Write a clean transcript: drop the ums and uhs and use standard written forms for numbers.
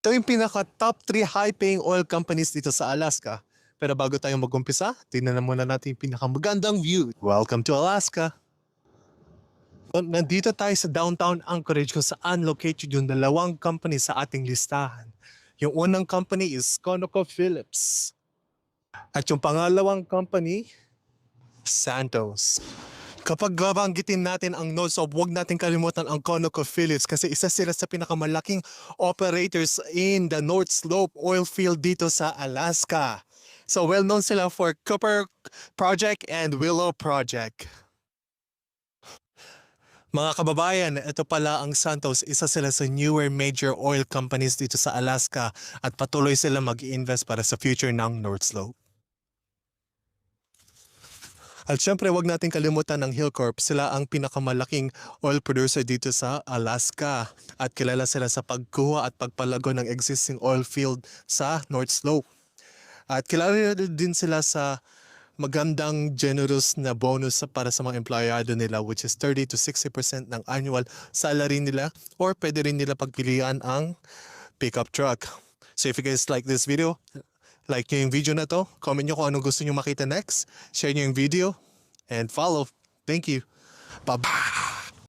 Ito yung pinaka-top 3 high-paying oil companies dito sa Alaska. Pero bago tayo mag-umpisa, tingnan na muna natin yung pinakamagandang view. Welcome to Alaska! Nandito tayo sa downtown Anchorage kung saan located yung dalawang company sa ating listahan. Yung unang company is ConocoPhillips. At yung pangalawang company, Santos. Kapag babanggitin natin ang NORSOB, huwag natin kalimutan ang ConocoPhillips kasi isa sila sa pinakamalaking operators in the North Slope oil field dito sa Alaska. So well known sila for Cooper Project and Willow Project. Mga kababayan, ito pala ang Santos, isa sila sa newer major oil companies dito sa Alaska at patuloy sila mag-invest para sa future ng North Slope. At syempre, wag natin kalimutan ng Hillcorp. Sila ang pinakamalaking oil producer dito sa Alaska. At kilala sila sa pagkuha at pagpalago ng existing oil field sa North Slope. At kilala din sila sa magandang generous na bonus para sa mga empleyado nila, which is 30 to 60% ng annual salary nila, or pwede rin nila pagpilian ang pickup truck. So if you guys like this video, like nyo yung video na to, comment nyo kung anong gusto nyo makita next, share nyo yung video, and follow. Thank you. Bye-bye.